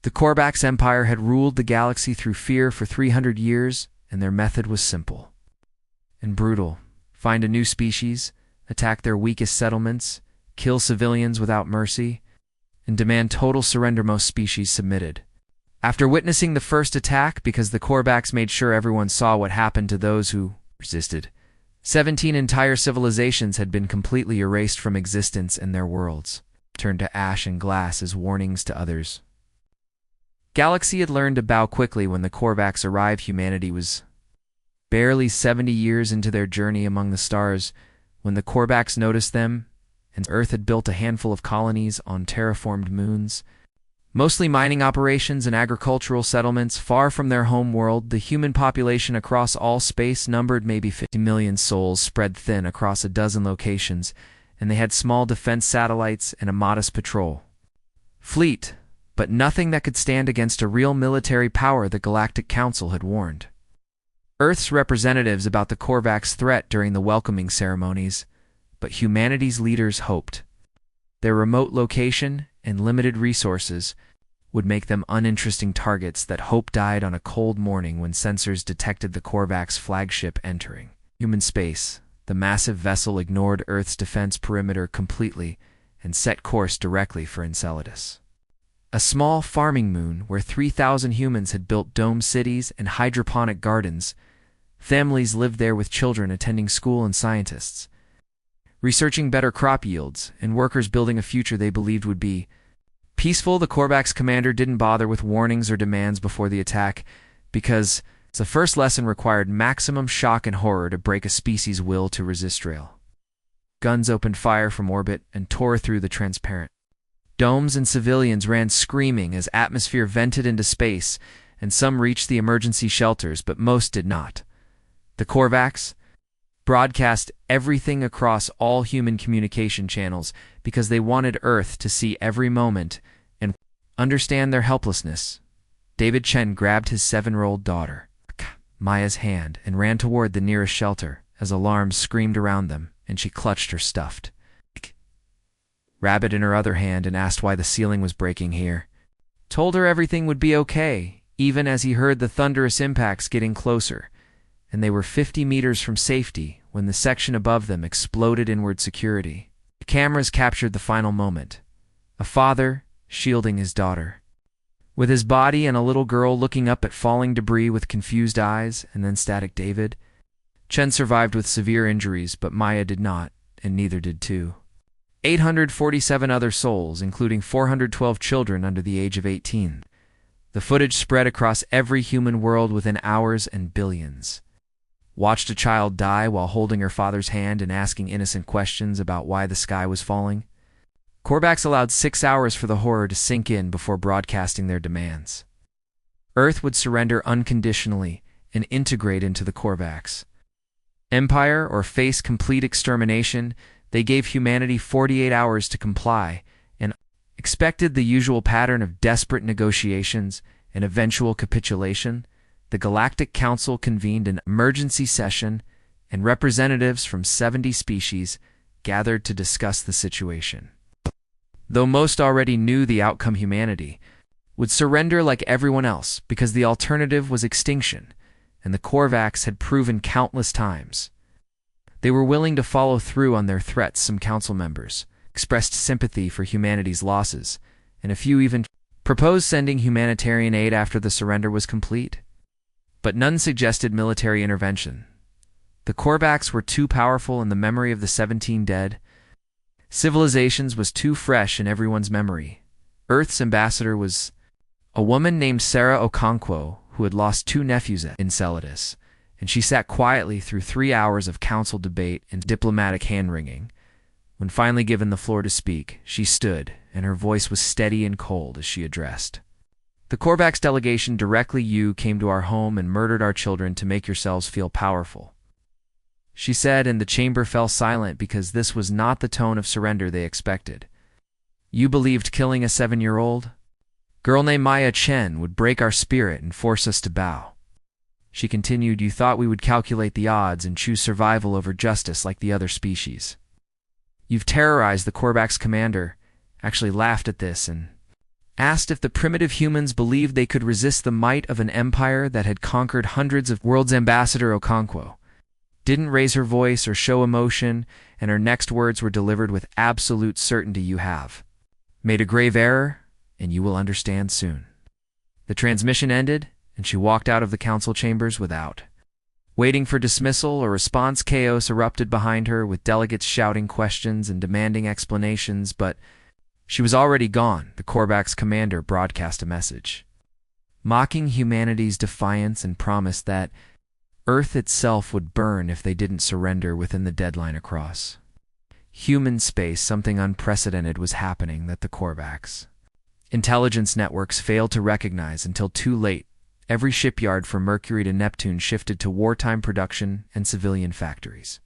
The Korvax Empire had ruled the galaxy through fear for 300 years, and their method was simple and brutal. Find a new species, attack their weakest settlements, kill civilians without mercy, and demand total surrender. Most species submitted. After witnessing the first attack, because the Korvax made sure everyone saw what happened to those who resisted, 17 entire civilizations had been completely erased from existence, and their worlds turned to ash and glass as warnings to others. Galaxy had learned to bow quickly when the Korvax arrived. Humanity was barely 70 years into their journey among the stars when the Korvax noticed them, and Earth had built a handful of colonies on terraformed moons, mostly mining operations and agricultural settlements far from their home world. The human population across all space numbered maybe 50 million souls spread thin across a dozen locations, and they had small defense satellites and a modest patrol fleet, but nothing that could stand against a real military power. The Galactic Council had warned Earth's representatives about the Korvax threat during the welcoming ceremonies, but humanity's leaders hoped their remote location and limited resources would make them uninteresting targets. That hope died on a cold morning when sensors detected the Korvax flagship entering human space. The massive vessel ignored Earth's defense perimeter completely and set course directly for Enceladus, a small farming moon where 3,000 humans had built dome cities and hydroponic gardens. Families lived there with children attending school and scientists researching better crop yields, and workers building a future they believed would be peaceful. The Korvax commander didn't bother with warnings or demands before the attack, because the first lesson required maximum shock and horror to break a species' will to resist. Guns opened fire from orbit and tore through the transparent domes, and civilians ran screaming as atmosphere vented into space, and some reached the emergency shelters, but most did not. The Korvax broadcast everything across all human communication channels because they wanted Earth to see every moment and understand their helplessness. David Chen grabbed his 7-year-old daughter, Maya's hand, and ran toward the nearest shelter as alarms screamed around them, and she clutched her stuffed rabbit in her other hand and asked why the ceiling was breaking here. Told her everything would be okay, even as he heard the thunderous impacts getting closer, and they were 50 meters from safety when the section above them exploded inward. Security cameras captured the final moment. A father shielding his daughter, with his body, and a little girl looking up at falling debris with confused eyes, and then static. David Chen survived with severe injuries, but Maya did not, and neither did 847 other souls, including 412 children under the age of 18. The footage spread across every human world within hours, and billions watched a child die while holding her father's hand and asking innocent questions about why the sky was falling. Korvax allowed 6 hours for the horror to sink in before broadcasting their demands. Earth would surrender unconditionally and integrate into the Korvax Empire or face complete extermination. They gave humanity 48 hours to comply and expected the usual pattern of desperate negotiations and eventual capitulation. The Galactic Council convened an emergency session, and representatives from 70 species gathered to discuss the situation. Though most already knew the outcome, humanity would surrender like everyone else because the alternative was extinction, and the Korvax had proven countless times they were willing to follow through on their threats. Some council members expressed sympathy for humanity's losses, and a few even proposed sending humanitarian aid after the surrender was complete. But none suggested military intervention. The Korvax were too powerful, and the memory of the 17 dead civilizations was too fresh in everyone's memory. Earth's ambassador was a woman named Sarah Okonkwo, who had lost 2 nephews at Enceladus, and she sat quietly through 3 hours of council debate and diplomatic hand-wringing. When finally given the floor to speak, she stood, and her voice was steady and cold as she addressed the Korvax delegation directly. You came to our home and murdered our children to make yourselves feel powerful, she said, and the chamber fell silent because this was not the tone of surrender they expected. You believed killing a 7-year-old girl named Maya Chen would break our spirit and force us to bow. She continued, you thought we would calculate the odds and choose survival over justice like the other species. You've terrorized the Korvax commander, actually laughed at this, and asked if the primitive humans believed they could resist the might of an empire that had conquered hundreds of worlds. Ambassador Okonkwo didn't raise her voice or show emotion, and her next words were delivered with absolute certainty. You have made a grave error, and you will understand soon. The transmission ended, and she walked out of the council chambers without waiting for dismissal or response. Chaos erupted behind her, with delegates shouting questions and demanding explanations, but she was already gone. The Korvax commander broadcast a message, mocking humanity's defiance, and promised that Earth itself would burn if they didn't surrender within the deadline. Across human space, something unprecedented was happening that the Korvax intelligence networks failed to recognize until too late. Every shipyard from Mercury to Neptune shifted to wartime production, and civilian factories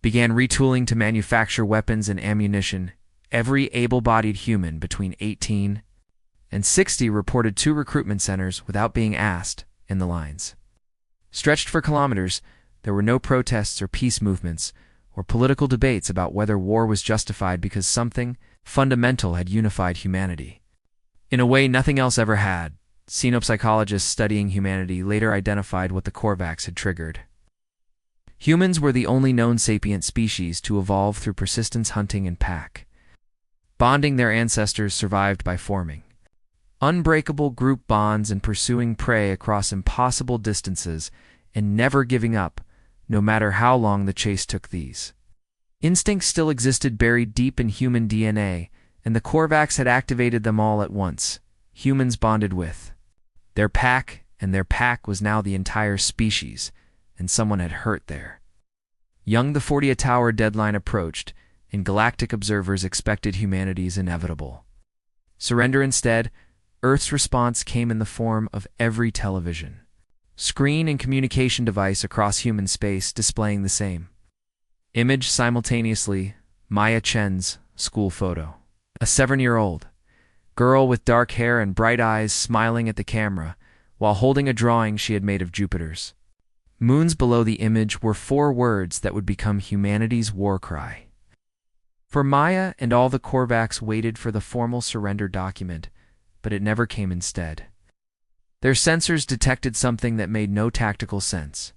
began retooling to manufacture weapons and ammunition. Every able-bodied human between 18 and 60 reported to recruitment centers without being asked, in the lines stretched for kilometers. There were no protests or peace movements or political debates about whether war was justified, because something fundamental had unified humanity in a way nothing else ever had. Xenopsychologists studying humanity later identified what the Korvax had triggered. Humans were the only known sapient species to evolve through persistence, hunting, and pack bonding. Their ancestors survived by forming unbreakable group bonds and pursuing prey across impossible distances, and never giving up, no matter how long the chase took. These instincts still existed, buried deep in human DNA, and the Korvax had activated them all at once. Humans bonded with their pack, and their pack was now the entire species, and someone had hurt their young. The 40th Tower deadline approached, and galactic observers expected humanity's inevitable surrender. Instead, Earth's response came in the form of every television screen and communication device across human space displaying the same image simultaneously. Maya Chen's school photo. A 7-year-old girl with dark hair and bright eyes smiling at the camera while holding a drawing she had made of Jupiter's moons. Below the image were 4 words that would become humanity's war cry. For Maya and all, the Korvax waited for the formal surrender document, but it never came. Instead, their sensors detected something that made no tactical sense.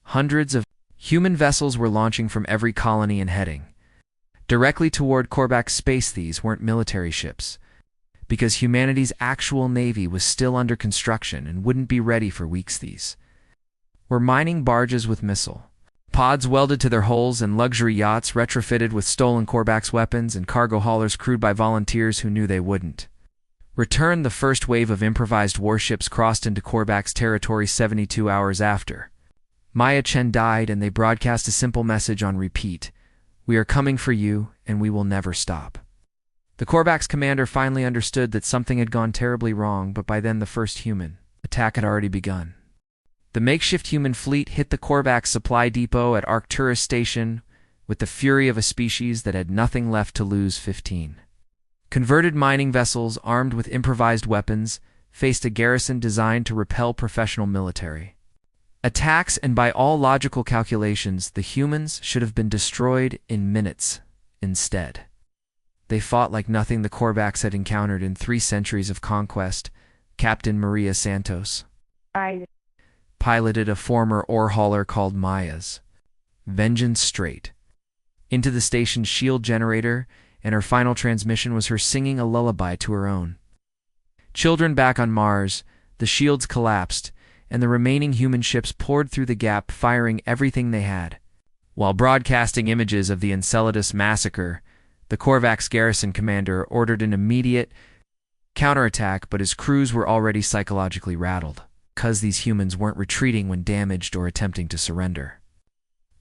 Hundreds of human vessels were launching from every colony and heading directly toward Korvax space. These weren't military ships, because humanity's actual navy was still under construction and wouldn't be ready for weeks. These were mining barges with missile pods welded to their hulls, and luxury yachts retrofitted with stolen Korvax weapons, and cargo haulers crewed by volunteers who knew they wouldn't return. The first wave of improvised warships crossed into Korvax territory 72 hours after Maya Chen died, and they broadcast a simple message on repeat: "We are coming for you, and we will never stop." The Korvax commander finally understood that something had gone terribly wrong, but by then the first human attack had already begun. The makeshift human fleet hit the Korvax supply depot at Arcturus Station with the fury of a species that had nothing left to lose. 15 converted mining vessels armed with improvised weapons faced a garrison designed to repel professional military attacks, and by all logical calculations, the humans should have been destroyed in minutes. Instead, they fought like nothing the Korvax had encountered in 3 centuries of conquest. Captain Maria Santos piloted a former ore hauler called Maya's Vengeance straight into the station's shield generator, and her final transmission was her singing a lullaby to her own children. Back on Mars, the shields collapsed, and the remaining human ships poured through the gap, firing everything they had. While broadcasting images of the Enceladus massacre, the Korvax garrison commander ordered an immediate counterattack, but his crews were already psychologically rattled, because these humans weren't retreating when damaged or attempting to surrender.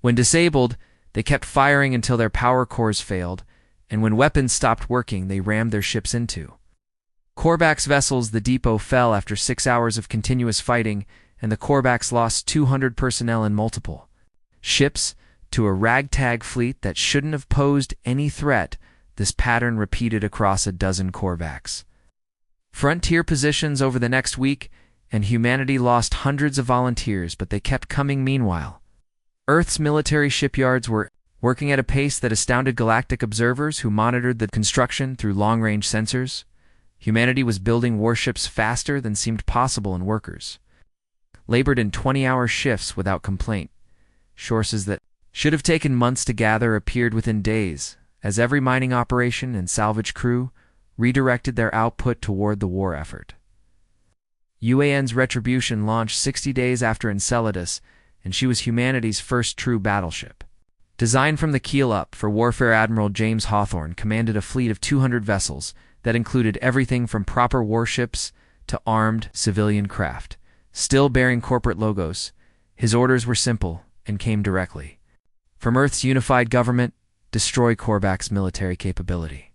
When disabled, they kept firing until their power cores failed, and when weapons stopped working, they rammed their ships into Korvax vessels. The depot fell after 6 hours of continuous fighting, and the Korvax lost 200 personnel and multiple ships to a ragtag fleet that shouldn't have posed any threat. This pattern repeated across a dozen Korvax frontier positions over the next week, and humanity lost hundreds of volunteers, but they kept coming. Meanwhile, Earth's military shipyards were working at a pace that astounded galactic observers who monitored the construction through long-range sensors. Humanity was building warships faster than seemed possible, and workers labored in 20-hour shifts without complaint. Sources that should have taken months to gather appeared within days, as every mining operation and salvage crew redirected their output toward the war effort. UAN's Retribution launched 60 days after Enceladus, and she was humanity's first true battleship. Designed from the keel up for warfare, Admiral James Hawthorne commanded a fleet of 200 vessels that included everything from proper warships to armed civilian craft. Still bearing corporate logos, his orders were simple and came directly from Earth's unified government: destroy Korvax's military capability.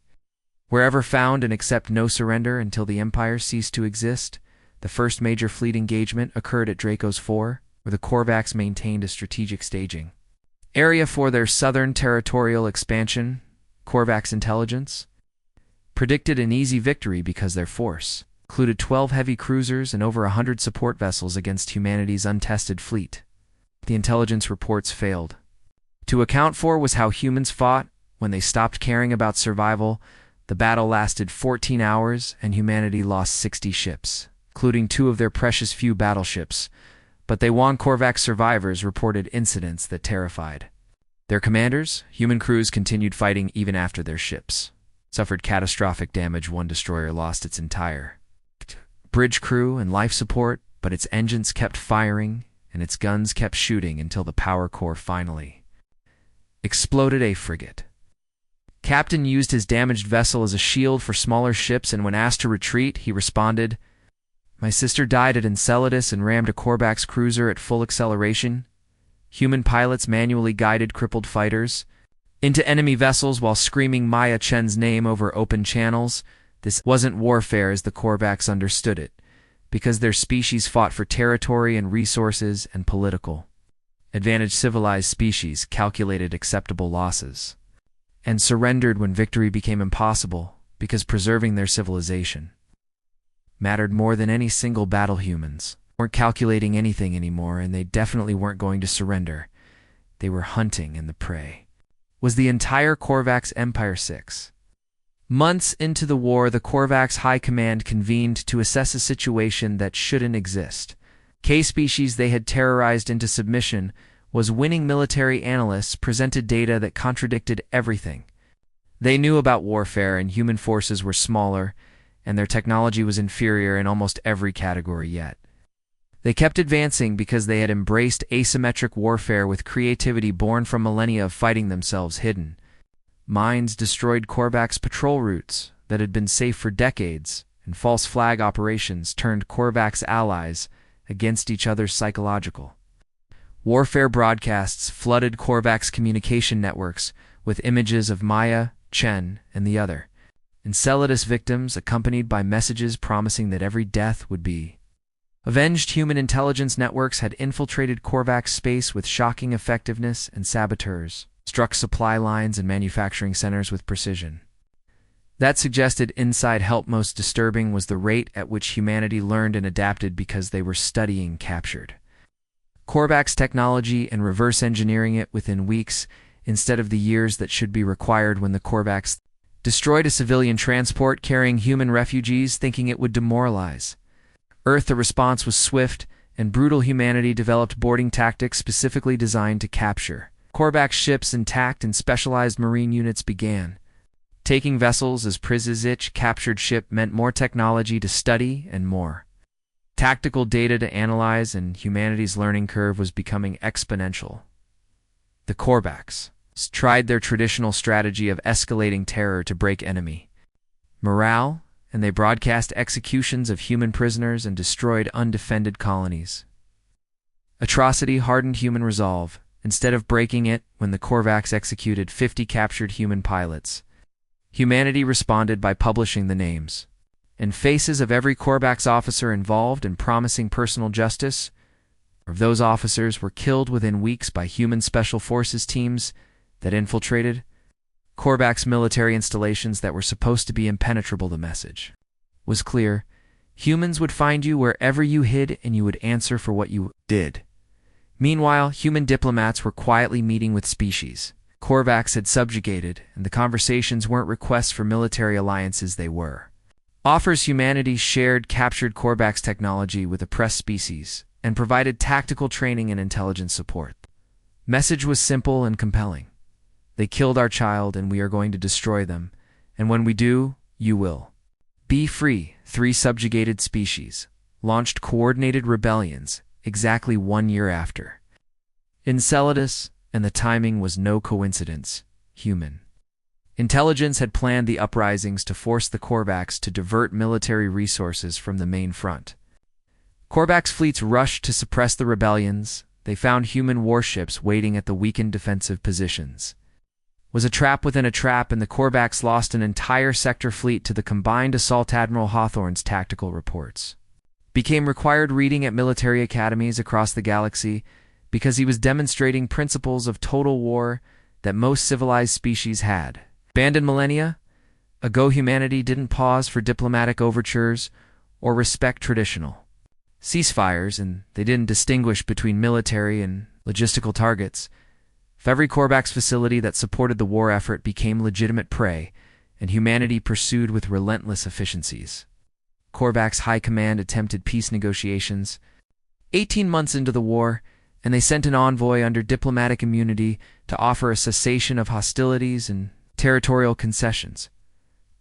Wherever found, and accept no surrender until the Empire ceased to exist. The first major fleet engagement occurred at Draco's 4, where the Korvax maintained a strategic staging area for their southern territorial expansion. Korvax intelligence predicted an easy victory because their force included 12 heavy cruisers and over 100 support vessels against humanity's untested fleet. The intelligence reports failed to account for was how humans fought. When they stopped caring about survival, the battle lasted 14 hours and humanity lost 60 ships, including 2 of their precious few battleships. But they won. Korvax survivors reported incidents that terrified their commanders. Human crews continued fighting even after their ships suffered catastrophic damage. One destroyer lost its entire bridge crew and life support, but its engines kept firing and its guns kept shooting until the power core finally exploded. A frigate captain used his damaged vessel as a shield for smaller ships, and when asked to retreat, he responded, "My sister died at Enceladus and rammed a Korvax cruiser at full acceleration." Human pilots manually guided crippled fighters into enemy vessels while screaming Maya Chen's name over open channels. This wasn't warfare as the Korvax understood it, because their species fought for territory and resources and political advantage. Civilized species calculated acceptable losses and surrendered when victory became impossible, because preserving their civilization mattered more than any single battle. Humans weren't calculating anything anymore, and they definitely weren't going to surrender. They were hunting, and the prey was the entire Korvax Empire. 6 months into the war, the Korvax High Command convened to assess a situation that shouldn't exist. K-species they had terrorized into submission was winning. Military analysts presented data that contradicted everything they knew about warfare, and human forces were smaller, and their technology was inferior in almost every category. Yet they kept advancing because they had embraced asymmetric warfare with creativity born from millennia of fighting themselves hidden. Mines destroyed Korvax patrol routes that had been safe for decades, and false flag operations turned Korvax allies against each other's psychological warfare. Broadcasts flooded Korvax communication networks with images of Maya, Chen, and the other Enceladus victims, accompanied by messages promising that every death would be avenged. Human intelligence networks had infiltrated Korvax space with shocking effectiveness, and saboteurs struck supply lines and manufacturing centers with precision that suggested inside help. Most disturbing was the rate at which humanity learned and adapted because they were studying captured Korvax technology and reverse engineering it within weeks, instead of the years that should be required. When the Korvax destroyed a civilian transport carrying human refugees, thinking it would demoralize Earth, the response was swift and brutal. Humanity developed boarding tactics specifically designed to capture Korvax ships intact, and specialized marine units began taking vessels as prizes. Each captured ship meant more technology to study and more tactical data to analyze, and humanity's learning curve was becoming exponential. The Korvax tried their traditional strategy of escalating terror to break enemy morale, and they broadcast executions of human prisoners and destroyed undefended colonies. Atrocity hardened human resolve. Instead of breaking it, when the Korvax executed 50 captured human pilots, humanity responded by publishing the names and faces of every Korvax officer involved and promising personal justice. Those officers were killed within weeks by human special forces teams that infiltrated Korvax military installations that were supposed to be impenetrable. The message was clear: humans would find you wherever you hid, and you would answer for what you did. Meanwhile, human diplomats were quietly meeting with species Korvax had subjugated, and the conversations weren't requests for military alliances. They were offers humanity shared captured Korvax technology with oppressed species, and provided tactical training and intelligence support. Message was simple and compelling. They killed our child and we are going to destroy them, and when we do, you will be free. 3 subjugated species launched coordinated rebellions exactly 1 year after Enceladus, and the timing was no coincidence. Human intelligence had planned the uprisings to force the Korvax to divert military resources from the main front. Korvax fleets rushed to suppress the rebellions. They found human warships waiting at the weakened defensive positions. It was a trap within a trap, and the Korvax lost an entire sector fleet to the combined Assault Admiral Hawthorne's tactical reports. Became required reading at military academies across the galaxy because he was demonstrating principles of total war that most civilized species had. Abandoned millennia ago, humanity didn't pause for diplomatic overtures or respect traditional ceasefires, and they didn't distinguish between military and logistical targets. If every Korvax facility that supported the war effort became legitimate prey, and humanity pursued with relentless efficiencies. Korvax High Command attempted peace negotiations 18 months into the war, and they sent an envoy under diplomatic immunity to offer a cessation of hostilities and territorial concessions.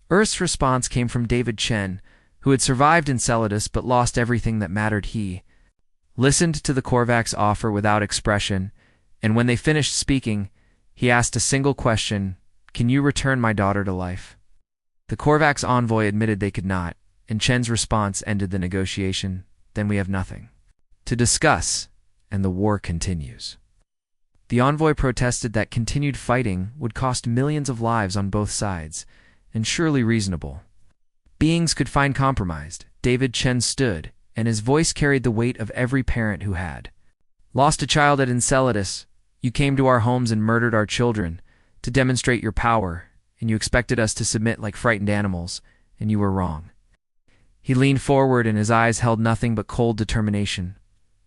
Earth's response came from David Chen, who had survived Enceladus but lost everything that mattered. He listened to the Korvax offer without expression, and when they finished speaking, he asked a single question: "Can you return my daughter to life?" The Korvax envoy admitted they could not, and Chen's response ended the negotiation. "Then we have nothing to discuss, and the war continues." The envoy protested that continued fighting would cost millions of lives on both sides, and surely reasonable beings could find compromised. David Chen stood, and his voice carried the weight of every parent who had lost a child at Enceladus. "You came to our homes and murdered our children to demonstrate your power, and you expected us to submit like frightened animals, and you were wrong." He leaned forward, and his eyes held nothing but cold determination.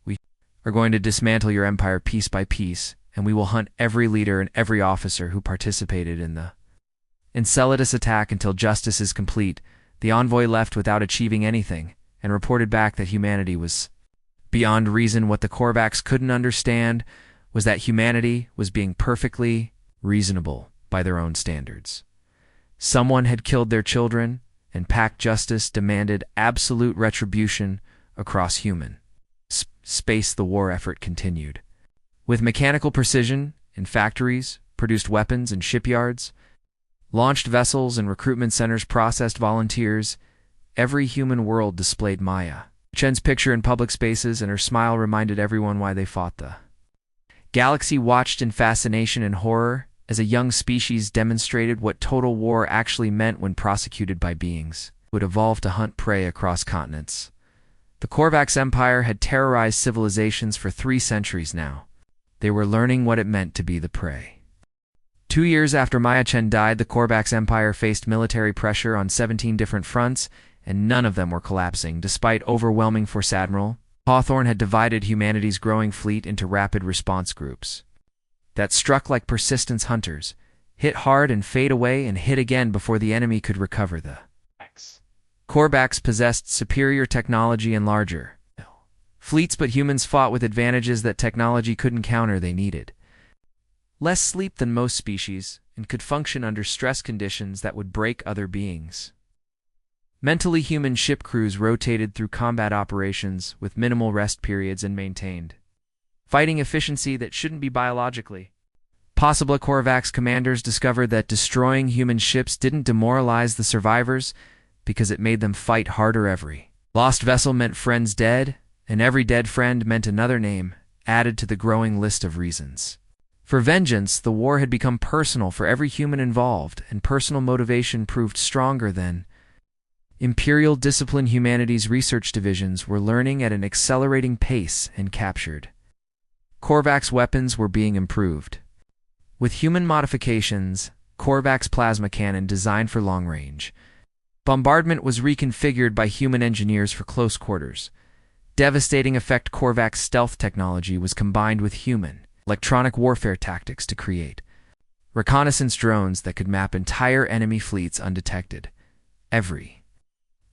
"We are going to dismantle your empire piece by piece, and we will hunt every leader and every officer who participated in the Enceladus attack until justice is complete." The envoy left without achieving anything, and reported back that humanity was beyond reason. What the Korvax couldn't understand was that humanity was being perfectly reasonable by their own standards. Someone had killed their children, and pact justice demanded absolute retribution across human space. The war effort continued. With mechanical precision, in factories, produced weapons in shipyards, launched vessels and recruitment centers processed volunteers, every human world displayed Maya Chen's picture in public spaces, and her smile reminded everyone why they fought. The galaxy watched in fascination and horror as a young species demonstrated what total war actually meant when prosecuted by beings who would evolve to hunt prey across continents. The Korvax Empire had terrorized civilizations for 3 centuries now. They were learning what it meant to be the prey. 2 years after Maya Chen died, the Korvax Empire faced military pressure on 17 different fronts, and none of them were collapsing. Despite overwhelming force, Admiral Hawthorne had divided humanity's growing fleet into rapid response groups that struck like persistence hunters, hit hard and fade away, and hit again before the enemy could recover. The Korvax possessed superior technology and larger fleets, but humans fought with advantages that technology couldn't counter. They needed less sleep than most species, and could function under stress conditions that would break other beings. Mentally, human ship crews rotated through combat operations with minimal rest periods and maintained fighting efficiency that shouldn't be biologically possible. Korvax commanders discovered that destroying human ships didn't demoralize the survivors because it made them fight harder. Every lost vessel meant friends dead, and every dead friend meant another name added to the growing list of reasons for vengeance. The war had become personal for every human involved, and personal motivation proved stronger than imperial discipline. Humanity's research divisions were learning at an accelerating pace and captured Korvax weapons were being improved. With human modifications, Korvax plasma cannon designed for long-range bombardment was reconfigured by human engineers for close quarters. Devastating effect. Korvax stealth technology was combined with human electronic warfare tactics to create reconnaissance drones that could map entire enemy fleets undetected. Every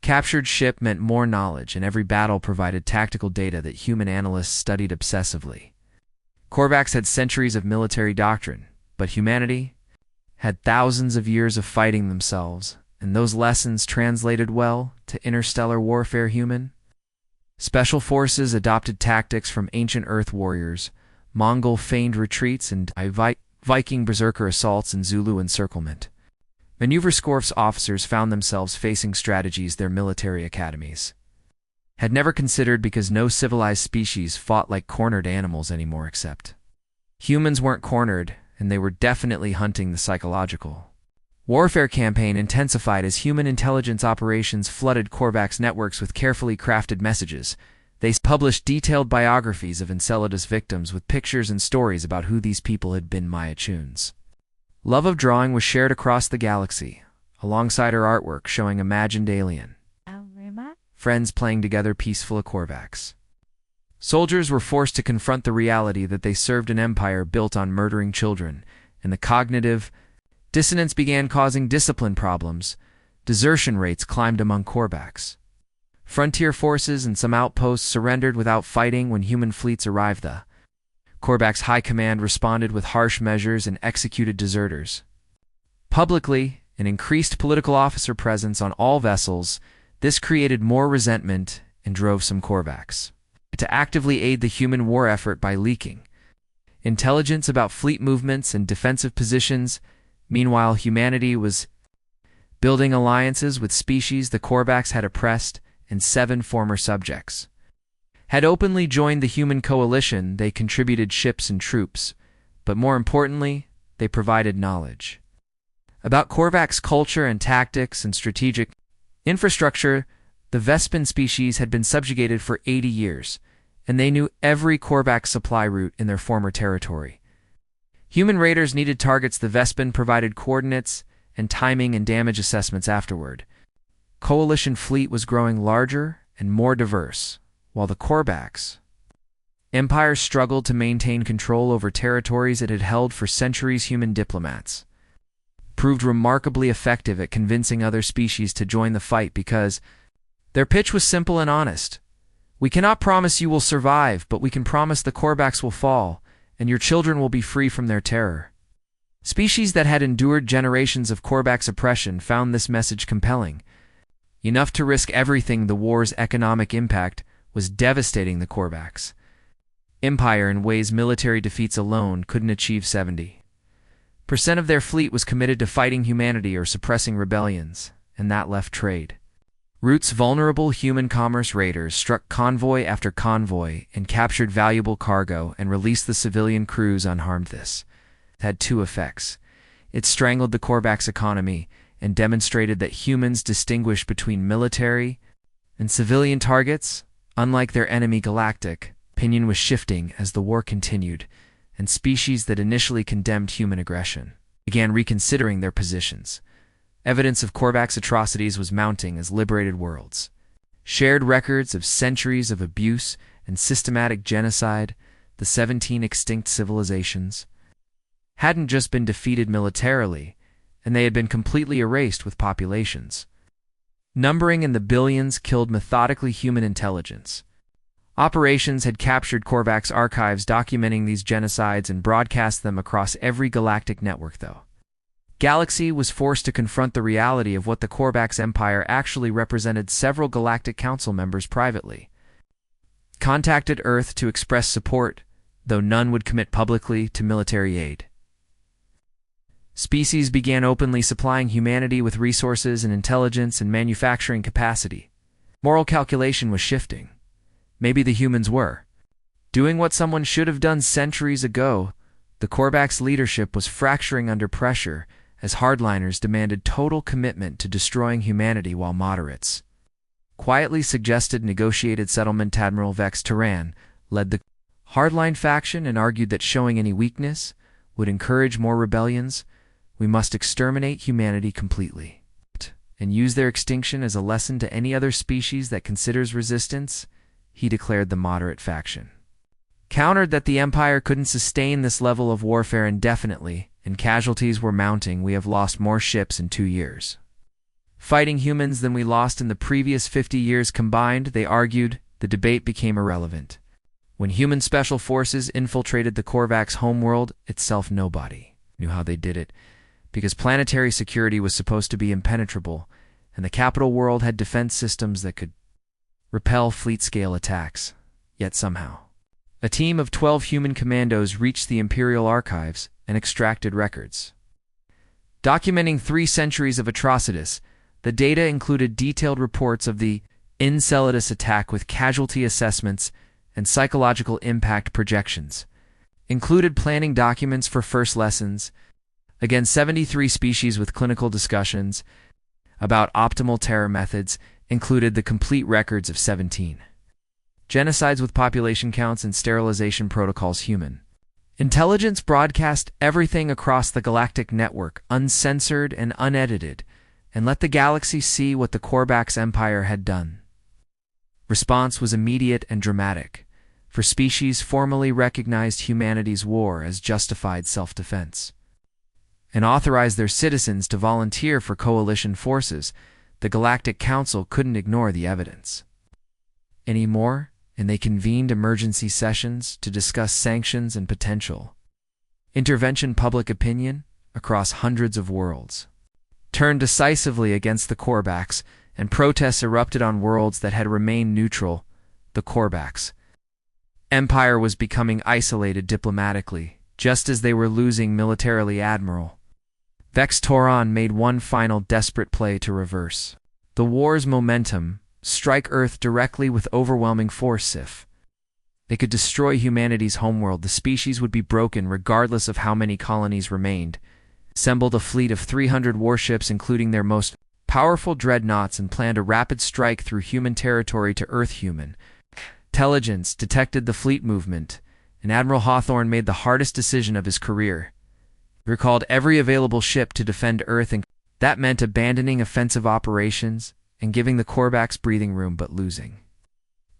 Captured ship meant more knowledge, and every battle provided tactical data that human analysts studied obsessively. Korvax had centuries of military doctrine, but humanity had thousands of years of fighting themselves, and those lessons translated well to interstellar warfare human. Special forces adopted tactics from ancient Earth warriors, Mongol feigned retreats, and Viking berserker assaults and Zulu encirclement. Maneuver Scorf's officers found themselves facing strategies their military academies had never considered, because no civilized species fought like cornered animals anymore. Except humans weren't cornered, and they were definitely hunting the psychological warfare campaign intensified as human intelligence operations flooded Korvax networks with carefully crafted messages. They published detailed biographies of Enceladus victims with pictures and stories about who these people had been. Maya Chun's love of drawing was shared across the galaxy, alongside her artwork showing imagined alien friends playing together peaceful Korvax. Soldiers were forced to confront the reality that they served an empire built on murdering children, and the cognitive dissonance began causing discipline problems. Desertion rates climbed among Korvax. Frontier forces and some outposts surrendered without fighting when human fleets arrived. The Korvax High Command responded with harsh measures and executed deserters publicly. An increased political officer presence on all vessels. This created more resentment and drove some Korvax to actively aid the human war effort by leaking intelligence about fleet movements and defensive positions. Meanwhile, humanity was building alliances with species the Korvax had oppressed, and 7 former subjects had openly joined the human coalition. They contributed ships and troops, but more importantly, they provided knowledge about Korvax culture and tactics and strategic infrastructure. The Vespin species had been subjugated for 80 years, and they knew every Korvax supply route in their former territory. Human raiders needed targets. The Vespin provided coordinates and timing and damage assessments afterward. Coalition fleet was growing larger and more diverse, while the Korvax Empire struggled to maintain control over territories it had held for centuries. Human diplomats proved remarkably effective at convincing other species to join the fight because their pitch was simple and honest. We cannot promise you will survive, but we can promise the Korvax will fall, and your children will be free from their terror. Species that had endured generations of Korvax oppression found this message compelling, enough to risk everything. The war's economic impact was devastating. The Korvax Empire, in ways military defeats alone couldn't achieve, 70% of their fleet was committed to fighting humanity or suppressing rebellions, and that left trade routes vulnerable. Human commerce raiders struck convoy after convoy and captured valuable cargo and released the civilian crews unharmed. This had 2 effects. It strangled the Korvax economy and demonstrated that humans distinguish between military and civilian targets. Unlike their enemy Galactic, opinion was shifting as the war continued, and species that initially condemned human aggression began reconsidering their positions. Evidence of Korvax atrocities was mounting as liberated worlds shared records of centuries of abuse and systematic genocide. The 17 extinct civilizations hadn't just been defeated militarily, and they had been completely erased with populations numbering in the billions killed methodically. Human intelligence operations had captured Korvax archives documenting these genocides and broadcast them across every galactic network. Though Galaxy was forced to confront the reality of what the Korvax Empire actually represented. Several Galactic Council members privately contacted Earth to express support, though none would commit publicly to military aid. Species began openly supplying humanity with resources and intelligence and manufacturing capacity. Moral calculation was shifting. Maybe the humans were doing what someone should have done centuries ago. The Korvax leadership was fracturing under pressure as hardliners demanded total commitment to destroying humanity, while moderates quietly suggested negotiated settlement. Admiral Vex Terran led the hardline faction and argued that showing any weakness would encourage more rebellions. We must exterminate humanity completely and use their extinction as a lesson to any other species that considers resistance, he declared. The moderate faction countered that the Empire couldn't sustain this level of warfare indefinitely, and casualties were mounting. We have lost more ships in 2 years fighting humans than we lost in the previous 50 years combined, they argued. The debate became irrelevant. When human special forces infiltrated the Korvax homeworld itself, nobody knew how they did it, because planetary security was supposed to be impenetrable, and the capital world had defense systems that could repel fleet-scale attacks. Yet somehow, a team of 12 human commandos reached the Imperial archives and extracted records. Documenting 3 centuries of atrocities, the data included detailed reports of the Enceladus attack with casualty assessments and psychological impact projections, included planning documents for first lessons, again 73 species with clinical discussions about optimal terror methods, included the complete records of 17 genocides with population counts and sterilization protocols. Human intelligence broadcast everything across the galactic network, uncensored and unedited, and let the galaxy see what the Korvax Empire had done. Response was immediate and dramatic, for species formally recognized humanity's war as justified self-defense and authorized their citizens to volunteer for coalition forces. The Galactic Council couldn't ignore the evidence anymore, and they convened emergency sessions to discuss sanctions and potential intervention. Public opinion across hundreds of worlds turned decisively against the Korvax, and protests erupted on worlds that had remained neutral. The Korvax Empire was becoming isolated diplomatically, just as they were losing militarily. Admiral Vex Toron made one final desperate play to reverse the war's momentum: strike Earth directly with overwhelming force. If they could destroy humanity's homeworld, the species would be broken regardless of how many colonies remained. Assembled a fleet of 300 warships, including their most powerful dreadnoughts, and planned a rapid strike through human territory to Earth. Human intelligence detected the fleet movement, and Admiral Hawthorne made the hardest decision of his career. He recalled every available ship to defend Earth, and that meant abandoning offensive operations and giving the Korvax breathing room, but losing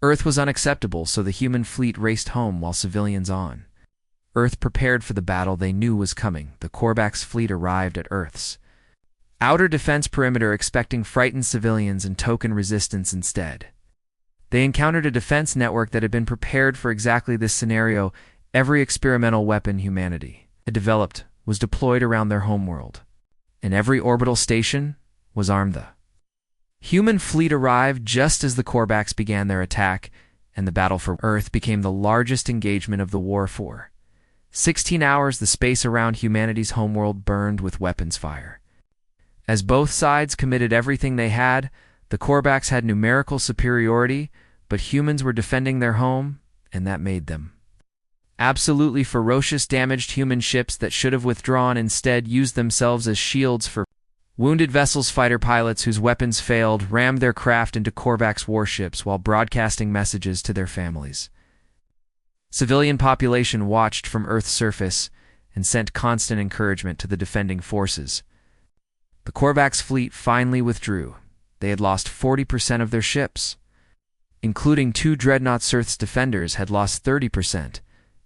Earth was unacceptable, so the human fleet raced home while civilians on Earth prepared for the battle they knew was coming. The Korvax fleet arrived at Earth's outer defense perimeter, expecting frightened civilians and token resistance. Instead, they encountered a defense network that had been prepared for exactly this scenario. Every experimental weapon humanity had developed was deployed around their homeworld, and every orbital station was armed. The human fleet arrived just as the Korvax began their attack, and the battle for Earth became the largest engagement of the war. For 16 hours, the space around humanity's homeworld burned with weapons fire. As both sides committed everything they had, the Korvax had numerical superiority, but humans were defending their home, and that made them absolutely ferocious. Damaged human ships that should have withdrawn instead used themselves as shields for wounded vessels. Fighter pilots whose weapons failed rammed their craft into Korvax warships while broadcasting messages to their families. Civilian population watched from Earth's surface and sent constant encouragement to the defending forces. The Korvax fleet finally withdrew. They had lost 40% of their ships, including 2 dreadnoughts. Earth's defenders had lost 30%,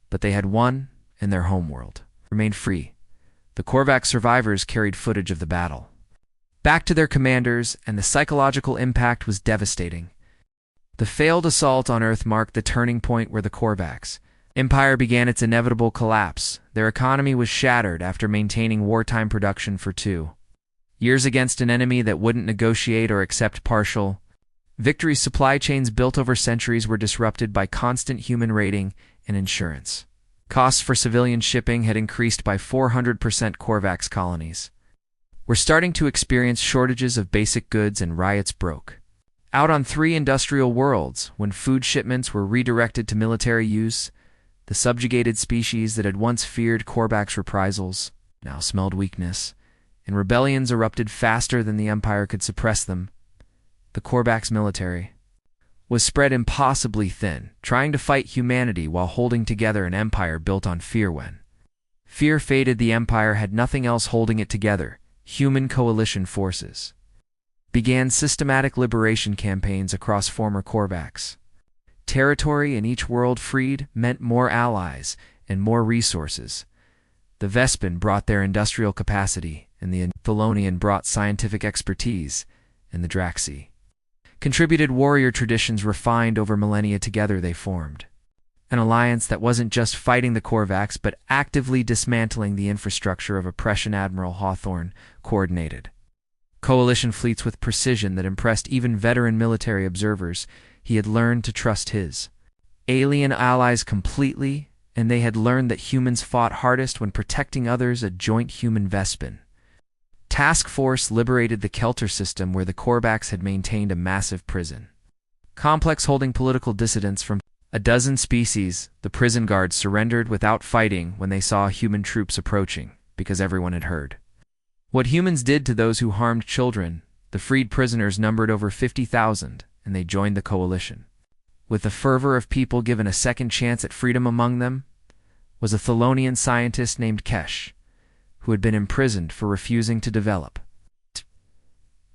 but they had won, and their homeworld remained free. The Korvax survivors carried footage of the battle back to their commanders, and the psychological impact was devastating. The failed assault on Earth marked the turning point where the Korvax Empire began its inevitable collapse. Their economy was shattered after maintaining wartime production for 2 years against an enemy that wouldn't negotiate or accept partial victories. Supply chains built over centuries were disrupted by constant human raiding and insurance. Costs for civilian shipping had increased by 400%. Korvax colonies were starting to experience shortages of basic goods, and riots broke out on 3 industrial worlds. When food shipments were redirected to military use, the subjugated species that had once feared Korvax reprisals now smelled weakness, and rebellions erupted faster than the Empire could suppress them. The Korvax military was spread impossibly thin, trying to fight humanity while holding together an empire built on fear. When fear faded, the Empire had nothing else holding it together. Human coalition forces began systematic liberation campaigns across former Korvax territory, and each world freed meant more allies and more resources. The Vespin brought their industrial capacity, and the Thelonian brought scientific expertise, and the Draxi. Contributed warrior traditions refined over millennia. Together they formed an alliance that wasn't just fighting the Korvax but actively dismantling the infrastructure of oppression. Admiral Hawthorne coordinated coalition fleets with precision that impressed even veteran military observers. He had learned to trust his alien allies completely, and they had learned that humans fought hardest when protecting others. A joint human Vespin task force liberated the Kelter system, where the Korvax had maintained a massive prison complex holding political dissidents from a dozen species. The prison guards surrendered without fighting when they saw human troops approaching, because everyone had heard what humans did to those who harmed children. The freed prisoners numbered over 50,000, and they joined the coalition. With the fervor of people given a second chance at freedom. Among them was a Thelonian scientist named Kesh, who had been imprisoned for refusing to develop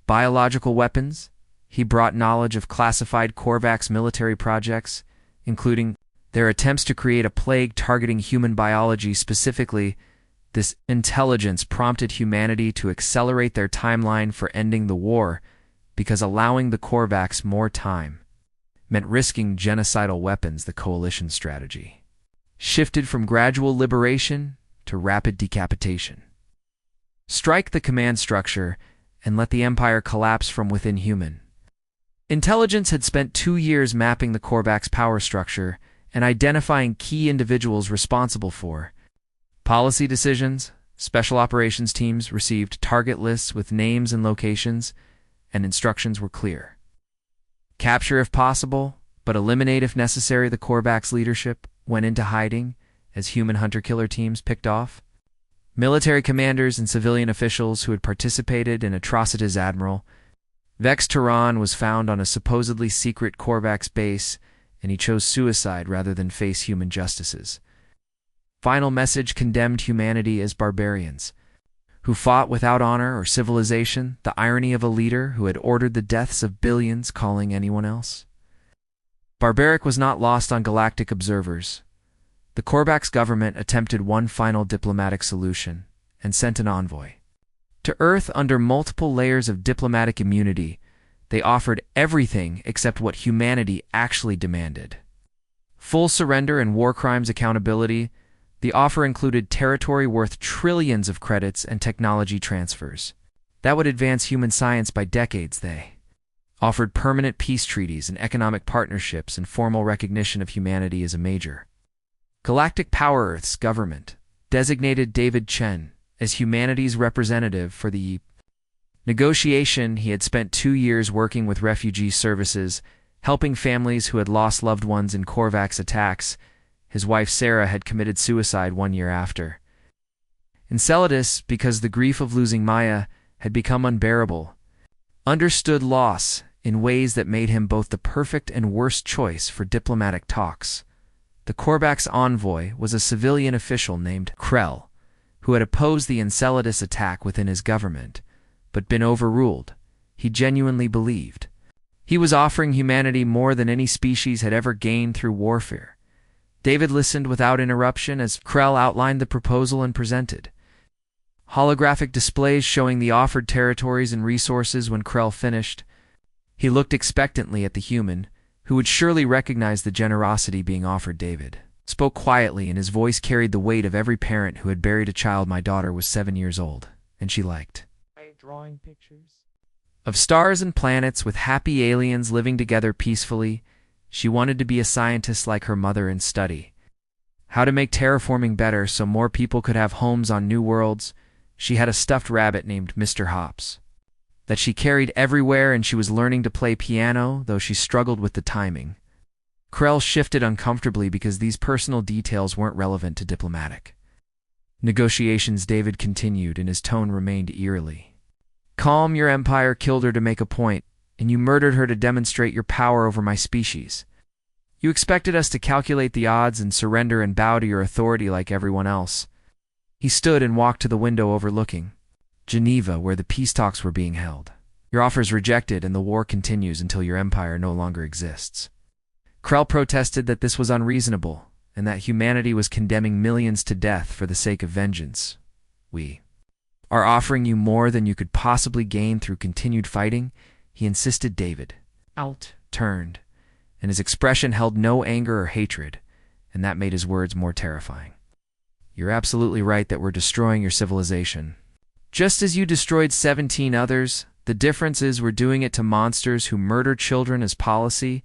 biological weapons. He brought knowledge of classified Korvax military projects, including their attempts to create a plague targeting human biology. Specifically, this intelligence prompted humanity to accelerate their timeline for ending the war, because allowing the Korvax more time meant risking genocidal weapons. The coalition strategy shifted from gradual liberation to rapid decapitation. Strike the command structure and let the Empire collapse from within. Human intelligence had spent 2 years mapping the Korvax power structure and identifying key individuals responsible for policy decisions. Special operations teams received target lists with names and locations, and instructions were clear: capture if possible, but eliminate if necessary. The Korvax leadership went into hiding as human hunter-killer teams picked off military commanders and civilian officials who had participated in atrocities. Admiral Vex Turan was found on a supposedly secret Korvax base, and he chose suicide rather than face human justices. Final message condemned humanity as barbarians who fought without honor or civilization. The irony of a leader who had ordered the deaths of billions calling anyone else barbaric was not lost on galactic observers. The Korvax government attempted one final diplomatic solution and sent an envoy to Earth under multiple layers of diplomatic immunity. They offered everything except what humanity actually demanded: full surrender and war crimes accountability. The offer included territory worth trillions of credits and technology transfers that would advance human science by decades. They offered permanent peace treaties and economic partnerships and formal recognition of humanity as a major galactic power. Earth's government designated David Chen as humanity's representative for the negotiation. He had spent 2 years working with refugee services, helping families who had lost loved ones in Korvax attacks. His wife Sarah had committed suicide 1 year after Enceladus, because the grief of losing Maya had become unbearable. Understood loss in ways that made him both the perfect and worst choice for diplomatic talks. The Korvax envoy was a civilian official named Krell, who had opposed the Enceladus attack within his government, but been overruled. He genuinely believed he was offering humanity more than any species had ever gained through warfare. David listened without interruption as Krell outlined the proposal and presented holographic displays showing the offered territories and resources. When Krell finished, he looked expectantly at the human, who would surely recognize the generosity being offered. David spoke quietly, and his voice carried the weight of every parent who had buried a child. My daughter was 7 years old, and she liked drawing pictures of stars and planets with happy aliens living together peacefully. She wanted to be a scientist like her mother and study how to make terraforming better so more people could have homes on new worlds. She had a stuffed rabbit named Mr. Hops that she carried everywhere, and she was learning to play piano, though she struggled with the timing. Krell shifted uncomfortably because these personal details weren't relevant to diplomatic negotiations. David continued, and his tone remained eerily calm. Your empire killed her to make a point, and you murdered her to demonstrate your power over my species. You expected us to calculate the odds and surrender and bow to your authority like everyone else. He stood and walked to the window overlooking Geneva, where the peace talks were being held. Your offer is rejected, and the war continues until your empire no longer exists. Krell protested that this was unreasonable, and that humanity was condemning millions to death for the sake of vengeance. We are offering you more than you could possibly gain through continued fighting, he insisted David turned, and his expression held no anger or hatred, and that made his words more terrifying. You're absolutely right that we're destroying your civilization. Just as you destroyed 17 others, the difference is we're doing it to monsters who murder children as policy,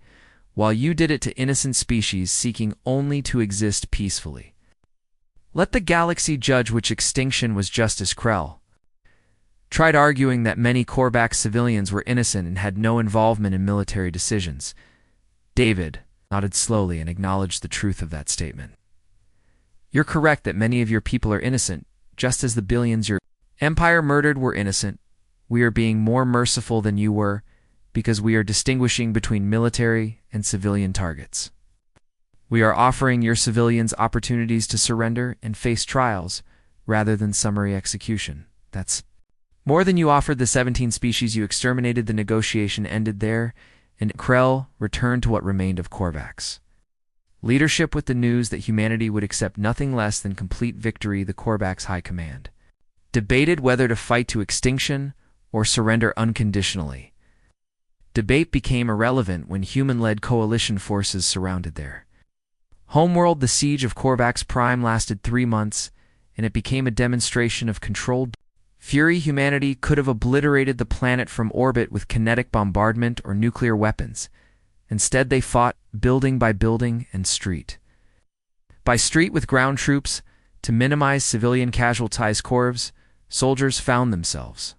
while you did it to innocent species seeking only to exist peacefully. Let the galaxy judge which extinction was Justice Krell. Tried arguing that many Korvax civilians were innocent and had no involvement in military decisions. David nodded slowly and acknowledged the truth of that statement. You're correct that many of your people are innocent, just as the billions your empire murdered were innocent. We are being more merciful than you were, because we are distinguishing between military and civilian targets. We are offering your civilians opportunities to surrender and face trials, rather than summary execution. That's more than you offered the 17 species you exterminated. The negotiation ended there, and Krell returned to what remained of Korvax. Leadership with the news that humanity would accept nothing less than complete victory. The Korvax High Command debated whether to fight to extinction or surrender unconditionally. Debate became irrelevant when human-led coalition forces surrounded their homeworld. The siege of Korvax Prime lasted 3 months, and it became a demonstration of controlled fury. Humanity could have obliterated the planet from orbit with kinetic bombardment or nuclear weapons. Instead, they fought building by building and street by street with ground troops to minimize civilian casualties. Corvs soldiers found themselves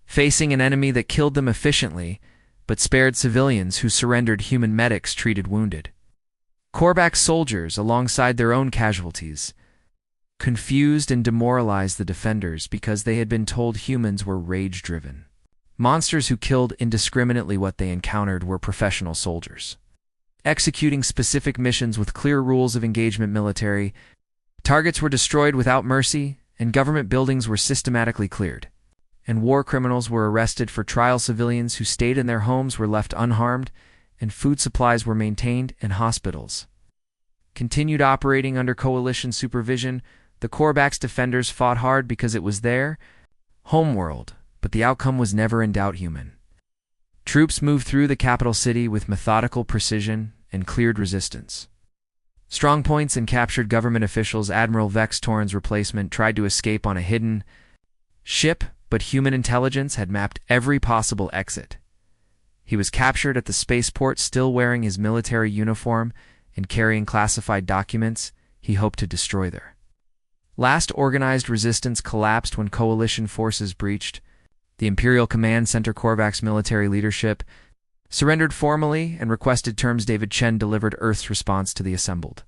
facing an enemy that killed them efficiently, but spared civilians who surrendered. Human medics treated wounded Korvax soldiers alongside their own casualties, confused and demoralized the defenders because they had been told humans were rage-driven monsters who killed indiscriminately. What they encountered were professional soldiers executing specific missions with clear rules of engagement. Military targets were destroyed without mercy, and government buildings were systematically cleared, and war criminals were arrested for trial. Civilians who stayed in their homes were left unharmed, and food supplies were maintained, and hospitals continued operating under coalition supervision. The Korvax defenders fought hard because it was their homeworld, but the outcome was never in doubt. Human troops moved through the capital city with methodical precision and cleared resistance strongpoints and captured government officials. Admiral Vex Torn's replacement tried to escape on a hidden ship, but human intelligence had mapped every possible exit. He was captured at the spaceport, still wearing his military uniform and carrying classified documents he hoped to destroy there. Last organized resistance collapsed when coalition forces breached. The Imperial Command Center Korvax military leadership surrendered formally and requested terms. David Chen delivered Earth's response to the assembled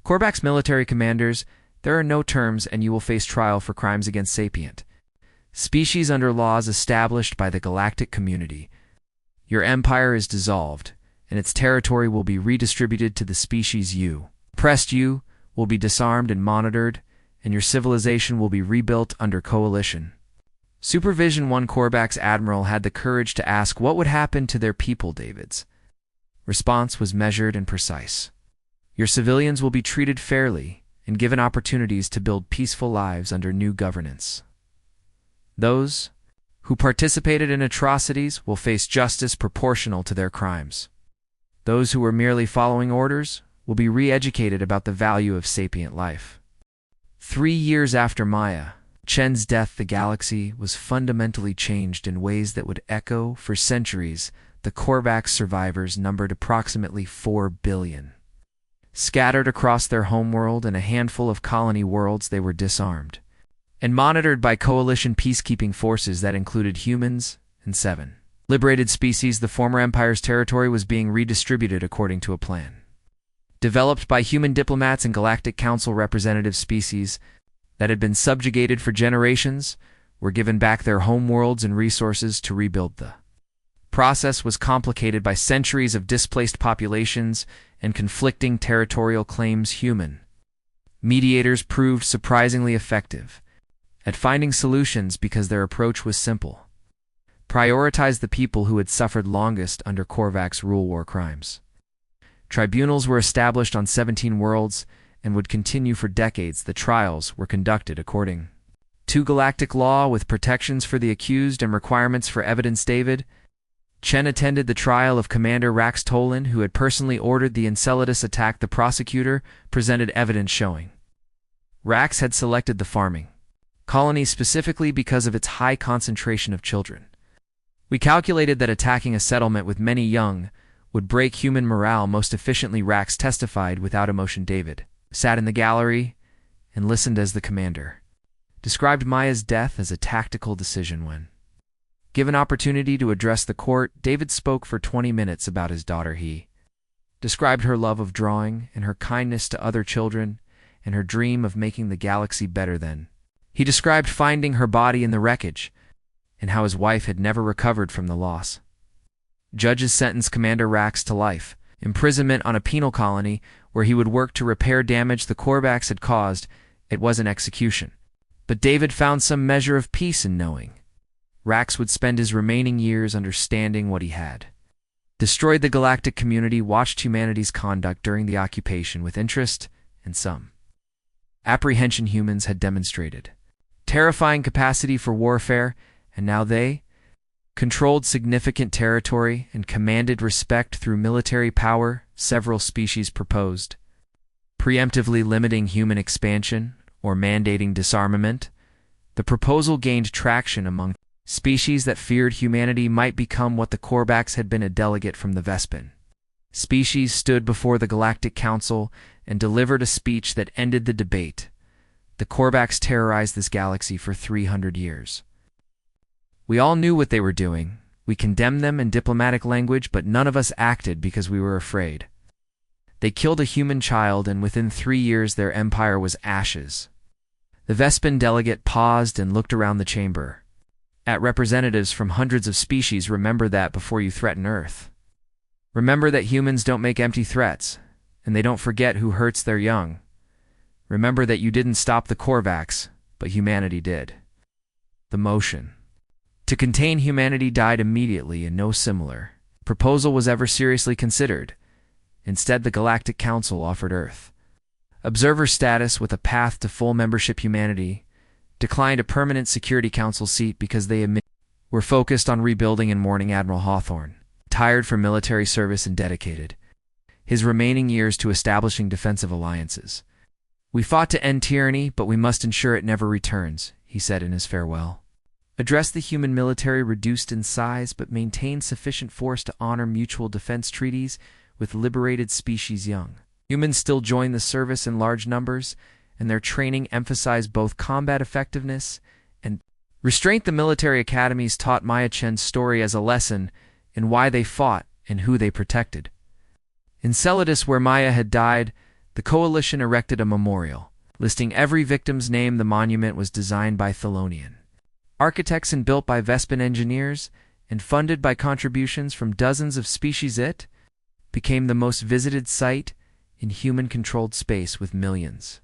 Korvax military commanders. There are no terms, and you will face trial for crimes against sapient species under laws established by the galactic community. Your empire is dissolved, and its territory will be redistributed to the species you oppressed. You will be disarmed and monitored, and your civilization will be rebuilt under coalition supervision. One Korvax admiral had the courage to ask what would happen to their people. David's response was measured and precise. Your civilians will be treated fairly and given opportunities to build peaceful lives under new governance. Those who participated in atrocities will face justice proportional to their crimes. Those who were merely following orders will be re-educated about the value of sapient life. 3 years after Maya Chen's death, the galaxy was fundamentally changed in ways that would echo for centuries. The Korvax survivors numbered approximately 4 billion. Scattered across their homeworld and a handful of colony worlds, they were disarmed and monitored by coalition peacekeeping forces that included humans and 7 liberated species. The former empire's territory was being redistributed according to a plan developed by human diplomats and Galactic Council representative. Species that had been subjugated for generations were given back their homeworlds and resources to rebuild. The process was complicated by centuries of displaced populations and conflicting territorial claims. Human mediators proved surprisingly effective at finding solutions because their approach was simple: prioritize the people who had suffered longest under Korvax rule. War crimes tribunals were established on 17 worlds and would continue for decades. The trials were conducted according to galactic law, with protections for the accused and requirements for evidence. David Chen attended the trial of Commander Rax Tolan, who had personally ordered the Enceladus attack. The prosecutor presented evidence showing Rax had selected the farming colony specifically because of its high concentration of children. We calculated that attacking a settlement with many young would break human morale most efficiently. Rax testified without emotion. David sat in the gallery and listened as the commander described Maya's death as a tactical decision. When given opportunity to address the court, David spoke for 20 minutes about his daughter. He described her love of drawing and her kindness to other children and her dream of making the galaxy better. Then he described finding her body in the wreckage and how his wife had never recovered from the loss. Judges sentenced Commander Rax to life imprisonment on a penal colony where he would work to repair damage the Korvax had caused. It was an execution, but David found some measure of peace in knowing Rax would spend his remaining years understanding what he had destroyed. The galactic community watched humanity's conduct during the occupation with interest and some apprehension. Humans had demonstrated terrifying capacity for warfare, and now they controlled significant territory and commanded respect through military power. Several species proposed preemptively limiting human expansion or mandating disarmament. The proposal gained traction among species that feared humanity might become what the Korvax had been. A delegate from the Vespin species stood before the Galactic Council and delivered a speech that ended the debate. The Korvax terrorized this galaxy for 300 years. We all knew what they were doing. We condemned them in diplomatic language, but none of us acted because we were afraid. They killed a human child, and within 3 years their empire was ashes. The Vespin delegate paused and looked around the chamber at representatives from hundreds of species. Remember that before you threaten Earth. Remember that humans don't make empty threats, and they don't forget who hurts their young. Remember that you didn't stop the Korvax, but humanity did. The motion to contain humanity died immediately, and no similar proposal was ever seriously considered. Instead, the Galactic Council offered Earth observer status with a path to full membership. Humanity declined a permanent Security Council seat because they were focused on rebuilding and mourning Admiral Hawthorne, tired from military service and dedicated his remaining years to establishing defensive alliances. We fought to end tyranny, but we must ensure it never returns, he said in his farewell address. The human military reduced in size but maintained sufficient force to honor mutual defense treaties with liberated species. Young humans still joined the service in large numbers, and their training emphasized both combat effectiveness and restraint. The military academies taught Maya Chen's story as a lesson in why they fought and who they protected. In Enceladus, where Maya had died, the coalition erected a memorial listing every victim's name. The monument was designed by Thelonian architects and built by Vespin engineers and funded by contributions from dozens of species. It became the most visited site in human-controlled space, with millions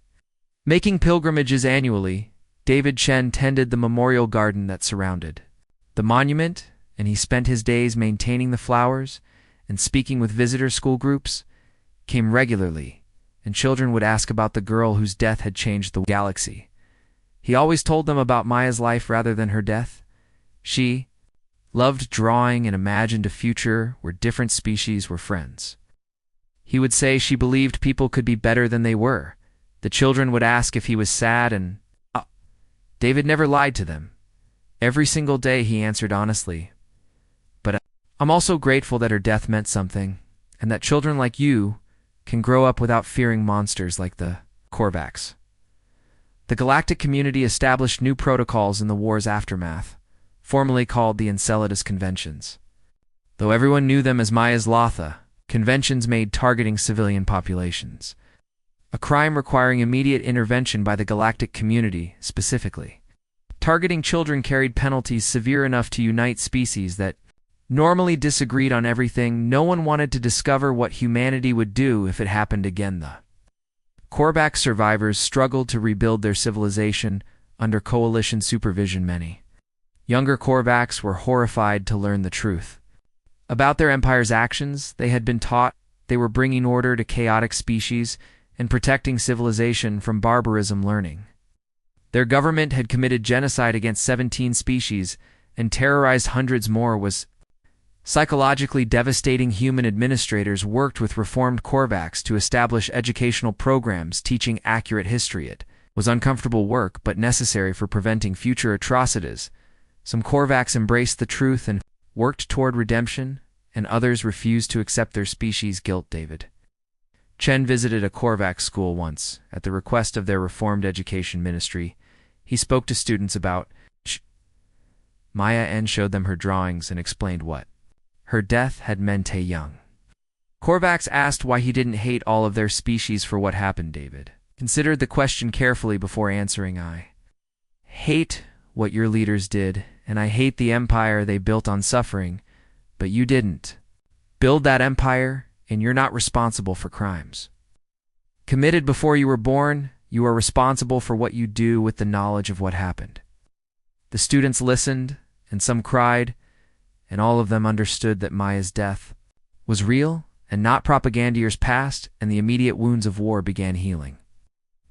making pilgrimages annually. David Chen tended the memorial garden that surrounded the monument, and he spent his days maintaining the flowers and speaking with visitor school groups came regularly, and children would ask about the girl whose death had changed the galaxy. He always told them about Maya's life rather than her death. She loved drawing and imagined a future where different species were friends. He would say she believed people could be better than they were. The children would ask if he was sad, and David never lied to them. Every single day he answered honestly, "But I'm also grateful that her death meant something, and that children like you can grow up without fearing monsters like the Korvax." The galactic community established new protocols in the war's aftermath, formerly called the Enceladus Conventions. Though everyone knew them as Maya's Lotha, conventions made targeting civilian populations a crime requiring immediate intervention by the galactic community. Specifically, targeting children carried penalties severe enough to unite species that normally disagreed on everything. No one wanted to discover what humanity would do if it happened again. The Korvax survivors struggled to rebuild their civilization under coalition supervision. Many younger Korvax were horrified to learn the truth about their empire's actions. They had been taught they were bringing order to chaotic species and protecting civilization from barbarism. Learning their government had committed genocide against 17 species and terrorized hundreds more was Psychologically devastating human administrators worked with reformed Korvax to establish educational programs teaching accurate history. It was uncomfortable work, but necessary for preventing future atrocities. Some Korvax embraced the truth and worked toward redemption, and others refused to accept their species' guilt. David Chen visited a Korvax school once, at the request of their reformed education ministry. He spoke to students about Maya and showed them her drawings and explained what her death had meant. Young Korvax asked why he didn't hate all of their species for what happened. David considered the question carefully before answering. I hate what your leaders did, and I hate the empire they built on suffering, but you didn't build that empire, and you're not responsible for crimes committed before you were born. You are responsible for what you do with the knowledge of what happened. The students listened, and some cried, and all of them understood that Maya's death was real and not propaganda. Years passed, and the immediate wounds of war began healing.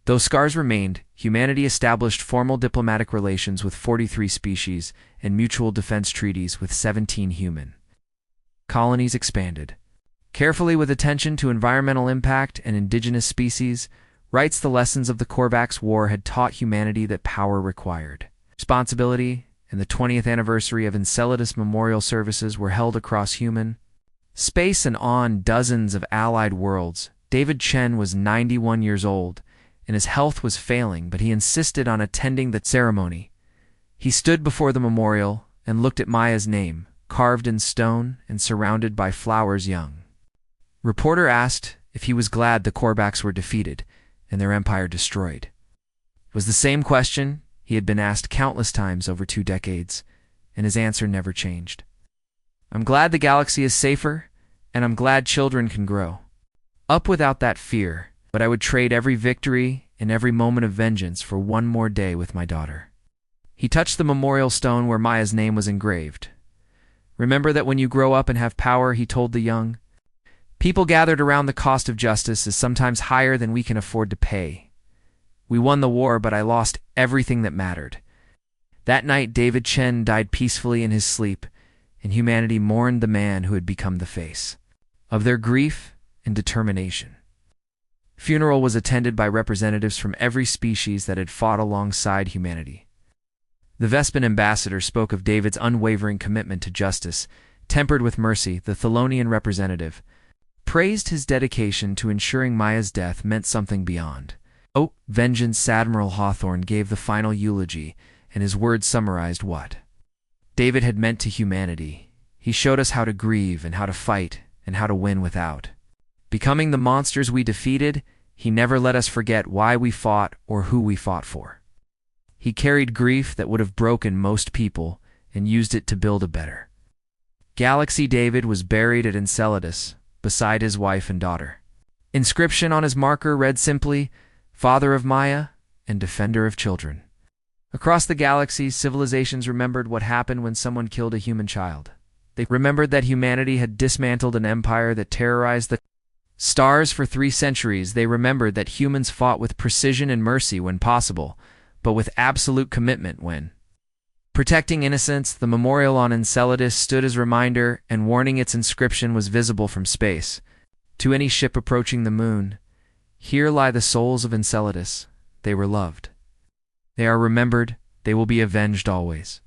Though scars remained, humanity established formal diplomatic relations with 43 species and mutual defense treaties with 17 human colonies. Expanded carefully with attention to environmental impact and indigenous species, writes the lessons of the Korvax War had taught humanity that power required responsibility, and the 20th anniversary of Enceladus memorial services were held across human space and on dozens of allied worlds. David Chen was 91 years old, and his health was failing, but he insisted on attending the ceremony. He stood before the memorial and looked at Maya's name, carved in stone and surrounded by flowers. Young reporter asked if he was glad the Korvax were defeated and their empire destroyed. It was the same question he had been asked countless times over 2 decades, and his answer never changed. I'm glad the galaxy is safer, and I'm glad children can grow up without that fear, but I would trade every victory and every moment of vengeance for one more day with my daughter. He touched the memorial stone where Maya's name was engraved. Remember that when you grow up and have power, he told the young people gathered around, the cost of justice is sometimes higher than we can afford to pay. We won the war, but I lost everything that mattered. That night, David Chen died peacefully in his sleep, and humanity mourned the man who had become the face of their grief and determination. Funeral was attended by representatives from every species that had fought alongside humanity. The Vespan ambassador spoke of David's unwavering commitment to justice, tempered with mercy. The Thelonian representative praised his dedication to ensuring Maya's death meant something beyond vengeance. Admiral Hawthorne gave the final eulogy, and his words summarized what David had meant to humanity. He showed us how to grieve and how to fight and how to win without becoming the monsters we defeated. He never let us forget why we fought or who we fought for. He carried grief that would have broken most people and used it to build a better galaxy. David was buried at Enceladus beside his wife and daughter. Inscription on his marker read simply, Father of Maya and Defender of Children. Across the galaxy, civilizations remembered what happened when someone killed a human child. They remembered that humanity had dismantled an empire that terrorized the stars for 3 centuries. They remembered that humans fought with precision and mercy when possible, but with absolute commitment when protecting innocence. The memorial on Enceladus stood as a reminder and warning. Its inscription was visible from space. To any ship approaching the moon, here lie the souls of Enceladus. They were loved. They are remembered. They will be avenged always.